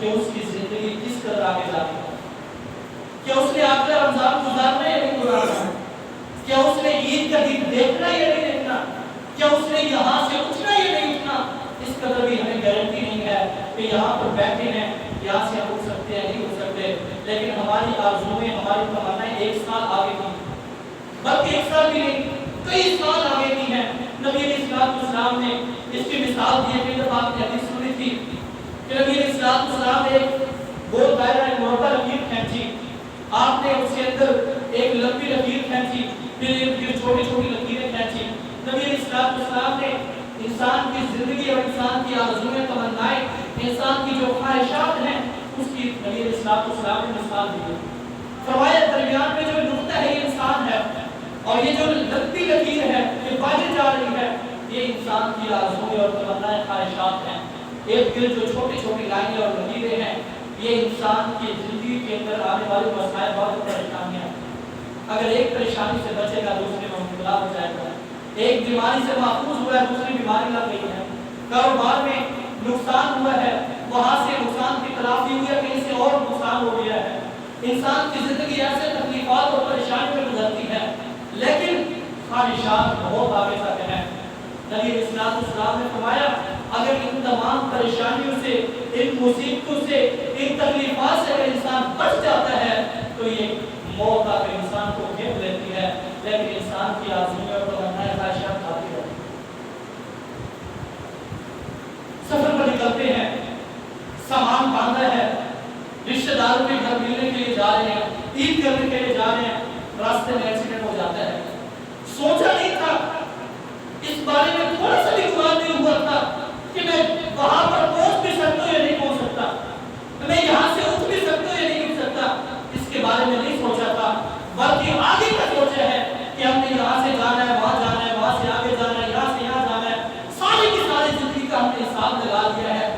کہ اس کی زندگی کس قدر آگے جا رہی ہے، کیا اس نے آخر رمضان گزارنا یا نہیں گزارنا، کیا اس نے عید کا دن دیکھنا یا نہیں دیکھنا، کیا اس نے یہاں سے اٹھنا یا نہیں اٹھنا، اس قدر بھی ہمیں گارنٹی نہیں ہے کہ یہاں پر بیٹھے ہیں یہاں سے ہم اٹھ سکتے ہیں نہیں اٹھ سکتے، لیکن ہماری آرزویں ہماری تمنائیں ایک سال آگے کی، بلکہ ایک سال بھی نہیں کئی سال آگے کی ہیں۔ نبی علیہ السلام نے اس کی مثال دی ہے کہ آپ نے حدیث سنی تھی کہ نبی علیہ السلام نے ایک گول دائرہ ایک مربع لکیر کھینچی، آپ نے اس کے اندر ایک لمبی لکیر کھینچی، پھر چھوٹی چھوٹی لکیریں کھینچی۔ نبی علیہ السلام نے انسان کی زندگی اور انسان کی آرزویں تمنائیں انسان کی جو خواہشات ہیں اس کی نبی علیہ السلام نے مثال دی ہے۔ فرمایا درمیان میں جو نقطہ ہے یہ انسان ہے، اور یہ جو لمبی لکیر ہے یہ باہر جا رہی ہے یہ انسان کی آرزویں اور تمنائیں خواہشات ہیں۔ ایک دل جو چھوٹی چھوٹی لائنیں اور لکیریں ہیں یہ انسان کی زندگی کے اندر آنے والے مسائل اور پریشانیاں ہیں۔ اگر ایک پریشانی سے بچے گا دوسرے میں مبتلا ہو جائے گا، ایک بیماری سے محفوظ ہوا ہے دوسری بیماری لگ گئی ہے، کاروبار میں نقصان ہوا ہے وہاں سے نقصان کی تلافی ہوئی ہے کہیں سے اور نقصان ہو گیا ہے۔ انسان کی زندگی ایسے تکلیفات اور پریشانی میں گزرتی ہے لیکن خواہشات بہت آگے تک ہیں۔ نبی علیہ السلام نے فرمایا اگر ان تمام پریشانیوں سے ان مصیبتوں سے ان تکلیفات سے اگر انسان بچ جاتا ہے تو یہ موت آ کر انسان کو گھیر لیتی ہے، لیکن انسان کی آرزویں اور تمنائیں خواہشات آتی رہتی ہیں۔ سفر پر نکلتے ہیں، سامان باندھا ہے، رشتہ داروں کے گھر ملنے کے لیے جا رہے ہیں، عید کرنے کے لیے جا رہے ہیں، راستے میں ایکسیڈنٹ ہو جاتا ہے۔ سوچا نہیں تھا، اس بارے میں تھوڑا سا بھی گمان نہیں ہوا تھا کہ میں وہاں پر پہنچ بھی سکتا ہوں یا نہیں پہنچ سکتا، میں یہاں سے اٹھ بھی سکتا ہوں یا نہیں اٹھ سکتا، اس کے بارے میں نہیں سوچا تھا، بلکہ آگے کا سوچا ہے کہ ہم نے یہاں سے جانا ہے وہاں جانا ہے وہاں سے آگے جانا ہے یہاں سے یہاں جانا ہے۔ ساری کی ساری زندگی کا ہم نے حساب لگا لیا ہے۔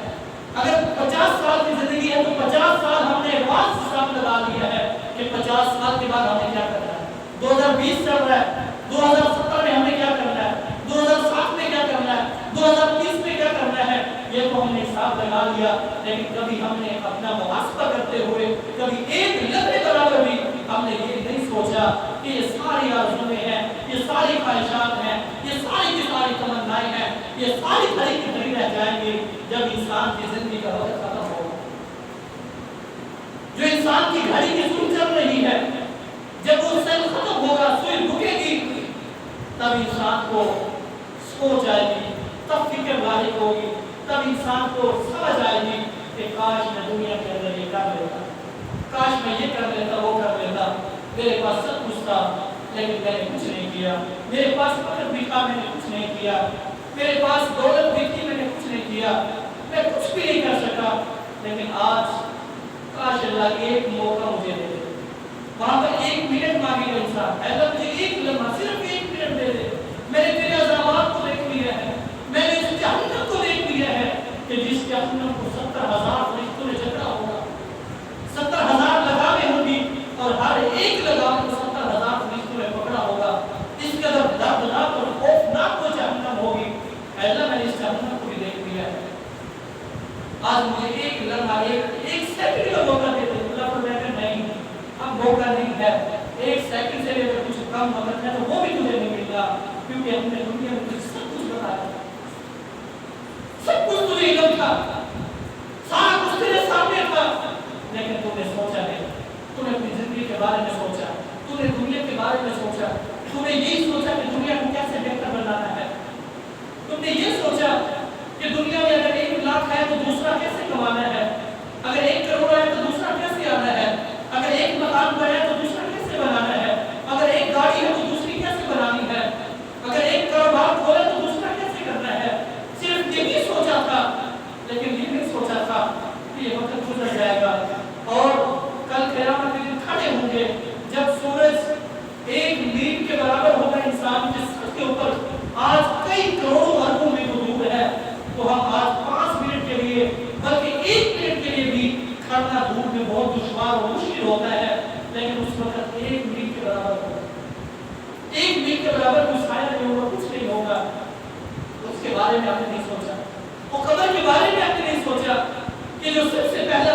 اگر 50 سال کی زندگی ہے تو 50 سال ہم نے ایڈوانس حساب لگا لیا ہے کہ 50 سال کے بعد ہمیں کیا کرنا ہے، 2020 چل رہا ہے، 2070 میں ہمیں کیا کرنا ہے، 2007 میں کیا کرنا ہے، 2030 میں کیا کرنا ہے، یہ تو ہم نے حساب لگا لیا، لیکن کبھی ہم نے اپنا محاسبہ کرتے ہوئے کبھی ایک لمحے برابر بھی ہم نے یہ نہیں سوچا کہ یہ ساری آرزویں ہیں، یہ ساری خواہشات ہیں، یہ ساری کی ساری تمنائیں ہیں، یہ ساری گھڑی کی گھڑی رہ جائیں گی جب انسان کی زندگی کا وقت ختم ہوگا۔ جو انسان کی گھڑی کی سن چل رہی ہے جب وہ سیل ختم ہوگا سوئی رکے گی تب انسان کو سوچ آئے گی، تب فکر لاحق ہوگی، تب انسان کو سمجھ آئے گی کہ کاش میں دنیا کے اندر یہ کر لیتا، کاش میں یہ کر لیتا وہ کر لیتا، میرے پاس سب کچھ تھا لیکن میں نے کچھ نہیں کیا، میرے پاس وقت بھی تھا میں نے کچھ نہیں کیا، میرے پاس دولت بھی تھی میں نے کچھ نہیں کیا، میں کچھ بھی نہیں کر سکا، لیکن آج کاش اللہ ایک موقع مجھے دے دے، وہاں پر ایک منٹ مانگے گا انسان، اے اللہ مجھے ایک لمحہ صرف ایک منٹ دے دے، میں نے تیرے عذابات کو دیکھ لیا ہے، میں نے اس جہنم کو دیکھ لیا ہے کہ جس جہنم کو 70,000 فرشتوں نے جکڑا ہوگا، 70,000 لگامیں ہوں گی اور ہر ایک لگام کو 70,000 فرشتوں نے پکڑا ہوگا، اس قدر دردناک اور خوفناک وہ جہنم ہوگی، اے اللہ میں نے اس جہنم کو بھی دیکھ لیا ہے، آج مجھے ایک لمحہ ایک سیکنڈ کا موقع دے دے، اللہ پر میں نہیں اب موقع نہیں ہے، ایک سیکنڈ سے اگر کچھ کم وقت ہے تو وہ بھی تجھے نہیں مل رہا، کیونکہ ہم نے دنیا میں تجھے سب کچھ بتایا، سب کچھ تجھے علم تھا، سارا کچھ تیرے سامنے تھا، لیکن تم نے سوچا نہیں، تم نے اپنی زندگی کے بارے میں سوچا، تم نے دنیا کے بارے میں سوچا، تم نے یہی سوچا کہ دنیا کو کیسے بہتر بنانا ہے، تم نے یہ سوچا کہ دنیا میں اگر 1 لاکھ ہے تو دوسرا کیسے کمانا ہے، اگر 1 کروڑ ہے تو دوسرا کیسے آنا ہے، اگر 1 مکان بنا ہے تو دوسرا کیسے بنانا ہے، اگر 1 گاڑی ہے تو دوسری کیسے بنانی ہے، اگر 1 کاروبار کھولا تو دوسرا کیسے کرنا ہے، صرف یہی سوچا تھا، لیکن یہ نہیں سوچا تھا کہ یہ وقت گزر جائے گا اور کل قیامت کے دن کھڑے ہوں گے جب سورج 1 میل کے برابر ہوگا انسان کے سر کے اوپر، آج کئی کروڑوں اربوں میں دور ہے، تو ہم آج 5 منٹ کے لیے بلکہ 1 منٹ کے لیے بھی کھڑنا دھوپ میں بہت دشوار اور مشکل ہوتا ہے، لیکن اس وقت 1 میل کے برابر ہوگا، 1 میل کے برابر کوئی سایہ نہیں ہوگا، کچھ نہیں ہوگا، اس کے بارے میں آپ نے نہیں سوچا، وہ قبر کے بارے میں آپ نے نہیں سوچا کہ جو سب سے پہلا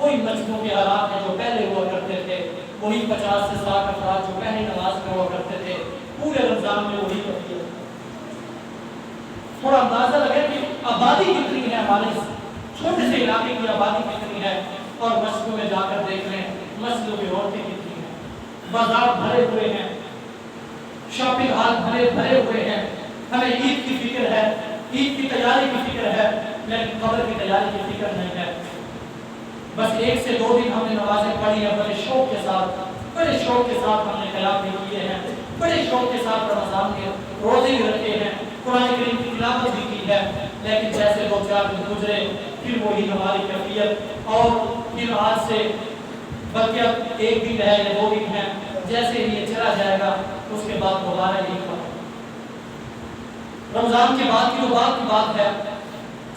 وہی مسجدوں کے حالات ہیں جو پہلے ہوا کرتے تھے، وہی 50 سے 60 افراد جو پہلے نماز میں ہوا کرتے تھے، پورے رمضان میں وہی کیفیت۔ تھوڑا اندازہ لگے کہ آبادی کتنی ہے، ہمارے چھوٹے سے علاقے کی آبادی کتنی ہے، اور مسجدوں میں جا کر دیکھ لیں مسجدوں کی عورتیں کتنی ہیں، بازار بھرے ہوئے ہیں، شاپنگ ہال بھرے ہوئے ہیں۔ ہمیں عید کی فکر ہے، عید کی تیاری کی فکر ہے، لیکن قبر کی تیاری کی فکر نہیں ہے۔ بس 1 سے 2 دن ہم نے نمازیں پڑھی ہیں، بڑے شوق کے ساتھ ہم نے قیام بھی کیے ہیں، بڑے شوق کے ساتھ رمضان کے روزے بھی رکھے ہیں، قرآن کریم کی تلاوت بھی کی ہے، لیکن جیسے 2-4 دن گزرے پھر وہی ہماری کیفیت، اور پھر آج سے بلکہ اب 1 دن ہے یا 2 دن ہے، جیسے ہی یہ چلا جائے گا اس کے بعد دوبارہ یہی ہوگا۔ رمضان کے بعد کی بات ہے،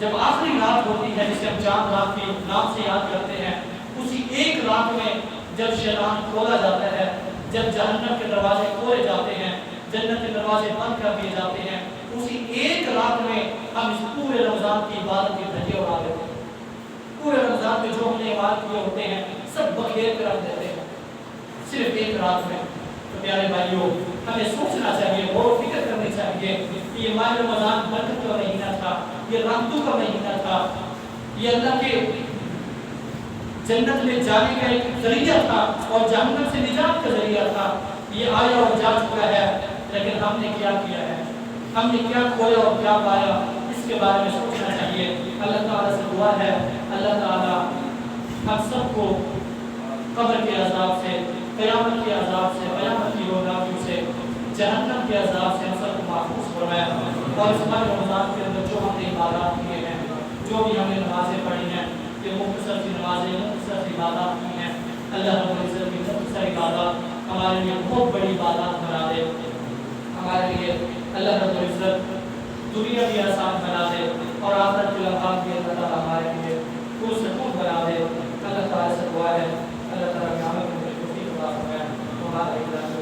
جب آخری رات ہوتی ہے جسے ہم چاند رات کے نام سے یاد کرتے ہیں، اسی ایک رات میں جب شیطان کھولا جاتا ہے، جب جہنم کے دروازے کھولے جاتے ہیں، جنت کے دروازے بند کر دیے جاتے ہیں، اسی ایک رات میں ہم اس پورے رمضان کی عبادت کے دھجے اڑا دیتے ہیں۔ پورے رمضان میں جو ہم نے عبادت کیے ہوتے ہیں سب بکھیر کر رکھ دیتے ہیں صرف ایک رات میں۔ تو پیارے بھائیوں، ہمیں سوچنا چاہیے، غور و فکر کرنی چاہیے کہ یہ ماہ رمضان برکت کا مہینہ تھا، یہ رحمتوں کا مہینہ تھا، یہ اللہ کے جنت میں جانے کا ایک ذریعہ تھا اور جہنم سے نجات کا ذریعہ تھا۔ یہ آیا اور جا چکا ہے، لیکن ہم نے کیا کیا ہے، ہم نے کیا کھویا اور کیا پایا، اس کے بارے میں سوچنا چاہیے۔ اللہ تعالیٰ سے دعا ہے، اللہ تعالیٰ ہم سب کو قبر کے عذاب سے، قیامت کے عذاب سے، قیامت کی روزگاریوں سے، جہنم کے عذاب سے ہم سب کو محفوظ فرمائے، اور اس ماہ رمضان کے اندر جو ہم نے عبادات کیے ہیں، جو بھی ہم نے نمازیں پڑھی ہیں، یہ مختصر سی نمازیں، مختصر سی عبادات کی ہیں، اللہ رب العزت کی مختصر عبادات ہمارے لیے بہت بڑی عبادات بنا دے، ہمارے لیے اللہ رب العزت دنیا بھی آسان بنا دے اور آخرت کے لمحات بھی اللہ تعالیٰ ہمارے لیے پرسکون بنا دے۔ اللہ تعالیٰ سے دعا ہے، اللہ تعالیٰ کی عمل کو توفیق عطا فرمائے۔